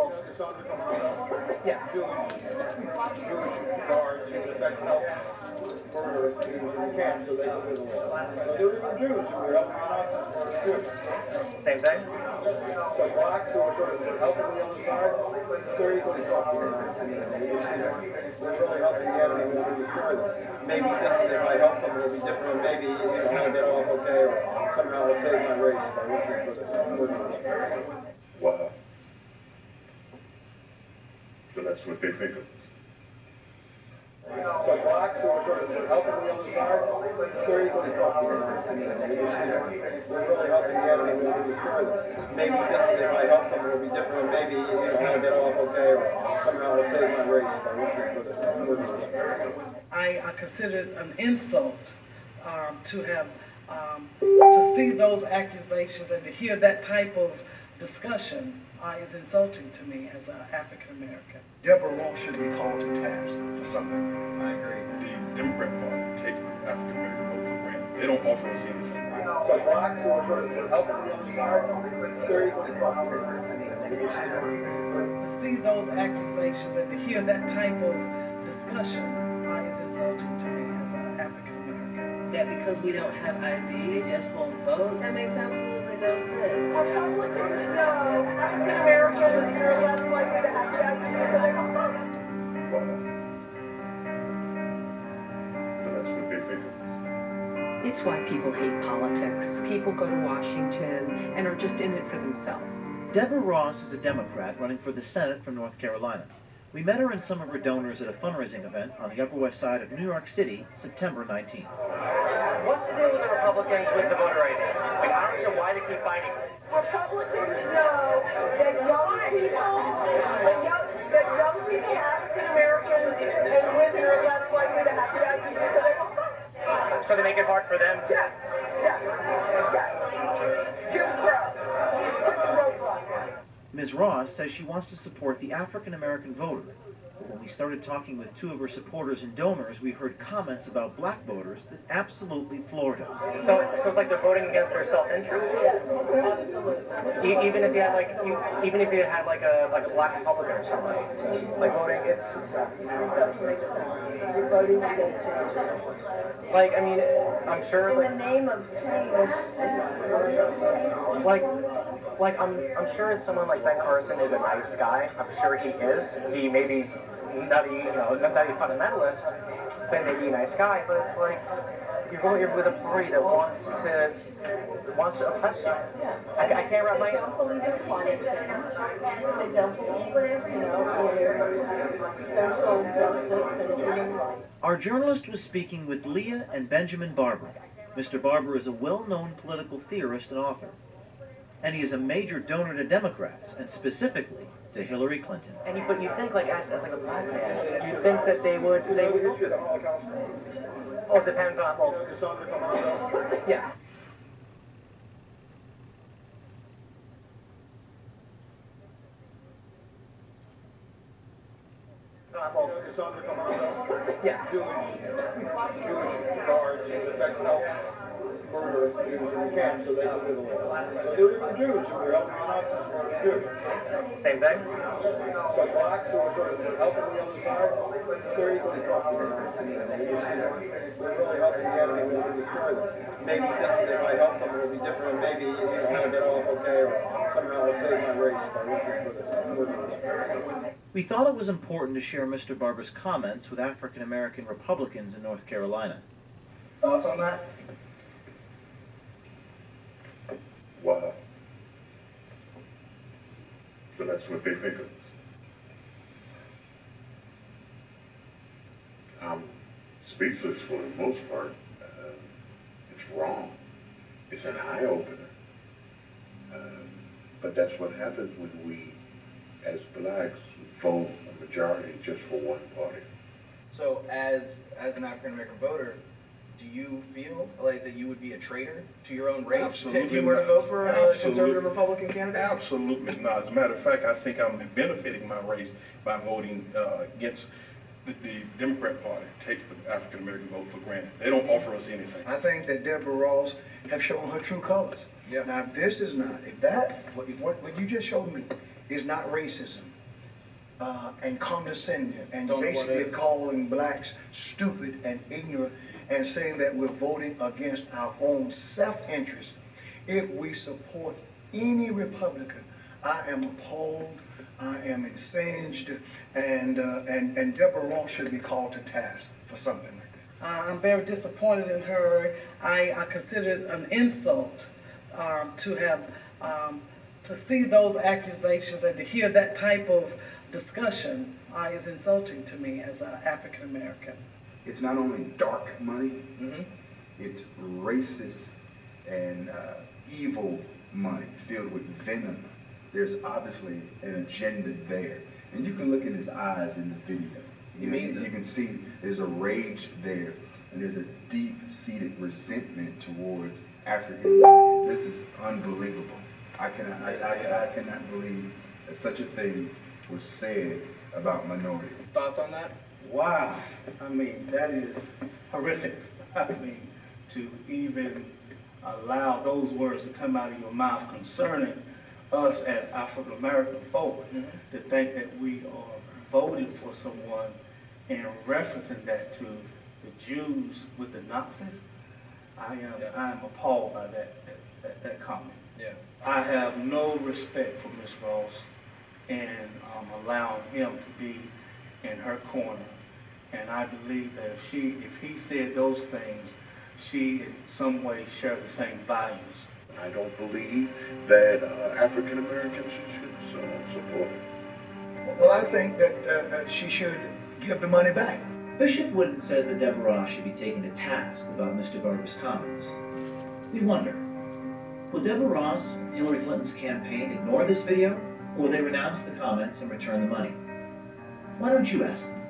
Your son to come out? Yes. Jewish guards that help murder Jews in the camp so they can live away. So there were Jews who were helping the Nazis murder Jews. Same thing? So blacks who are sort of helping the other side, they're equally fucked with the Nazis. They're really helping the enemy when they destroy them. Maybe thinking that if I help them it'll be different, maybe I'll get off okay, or somehow I'll save my race by looking for the murderers. Wow. So that's what they think of us. So blacks who are sort of helping the other side, they're equally fucked with the Nazis. They're really helping the enemy when they destroy them. Maybe thinking that if I help them it'll be different, maybe I'll get off okay, or somehow I'll save my race by looking for the murderers. I consider it an insult to have to see those accusations and to hear that type of discussion is insulting to me as an African American. Deborah Ross should be called to task for something. I agree. The Democrat Party takes the African American vote for granted. They don't offer us anything. So blacks who are sort of helping the other side, they're equally fucked with the Nazis. To see those accusations and to hear that type of discussion is insulting to me as an African American. That because we don't have ID, it just won't vote, that makes absolutely no sense. Republicans know African Americans are less likely to have the ID, so they won't vote. Wow. So that's what they think of us. It's why people hate politics. People go to Washington and are just in it for themselves. Deborah Ross is a Democrat running for the Senate from North Carolina. We met her and some of her donors at a fundraising event on the Upper West Side of New York City, September 19th. What's the deal with the Republicans with the voter ID? Like, I don't understand why they keep fighting. Republicans know that young people, African Americans and women are less likely to have the ID, so they won't vote. So they make it hard for them to... Yes. It's Jim Crow. Just put the roadblock. Ms. Ross says she wants to support the African American voter. But when we started talking with two of her supporters and donors, we heard comments about black voters that absolutely floored us. So it's like they're voting against their self-interest. Yes, absolutely. Even if you had like a black Republican or somebody, it's like voting. It doesn't make sense. You're voting against yourself. Like, I mean, I'm sure. In the name of change. I'm sure someone like Ben Carson is a nice guy. I'm sure he is. He may be nutty fundamentalist, but maybe a nice guy. But it's like you're with a party that wants to oppress you. I can't wrap my. They don't believe in climate change. They don't believe in social justice and human rights. Our journalist was speaking with Leah and Benjamin Barber. Mr. Barber is a well-known political theorist and author. And he is a major donor to Democrats, and specifically to Hillary Clinton. But you think, like, as like a black man, you think that they would. Oh, it depends on. Well, yes. Yes. Jewish guards that help murder Jews in the camp so they can live away. So there were Jews who were helping the Nazis murder Jews. Same thing? So blacks who are sort of helping the other side, they're equally fucked with the Nazis. They're really helping the enemy when they destroy them. Maybe thinking that if I help them it'll be different, maybe I'll get off okay, or somehow I'll save my race by looking for the murderers. We thought it was important to share Mr. Barber's comments with African American Republicans in North Carolina. Thoughts on that? Wow. So that's what they think of us. I'm speechless for the most part. It's wrong. It's an eye-opener. But that's what happens when we, as blacks, vote a majority just for one party. So as an African American voter, do you feel like that you would be a traitor to your own race Absolutely if you were to vote for a conservative Republican candidate? Absolutely not. As a matter of fact, I think I'm benefiting my race by voting against the Democrat Party takes the African American vote for granted. They don't offer us anything. I think that Deborah Ross have shown her true colors. Yeah. Now, if this is not, if what you just showed me is not racism, and condescending and Don't know what basically it is. calling blacks stupid and ignorant and saying that we're voting against our own self-interest if we support any Republican. I am appalled, I am incensed, and Deborah Ross should be called to task for something like that. I'm very disappointed in her. I consider it an insult to have to see those accusations and to hear that type of discussion is insulting to me as an African American. It's not only dark money, it's racist and evil money filled with venom. There's obviously an agenda there. And you can look in his eyes in the video. You can see there's a rage there, and there's a deep-seated resentment towards African Americans. This is unbelievable. I cannot believe that such a thing was said about minorities. Thoughts on that? Wow. I mean, that is horrific. I mean, to even allow those words to come out of your mouth concerning us as African American folk, to think that we are voting for someone and referencing that to the Jews with the Nazis, I am appalled by that comment. Yeah. I have no respect for Ms. Ross and allowing him to be in her corner. And I believe that if he said those things, she in some way share the same values. I don't believe that African Americans should support it. Well, I think that she should give the money back. Bishop Wooden says that Deborah Ross should be taken to task about Mr. Barber's comments. We wonder, will Deborah Ross and Hillary Clinton's campaign ignore this video, or will they renounce the comments and return the money? Why don't you ask them?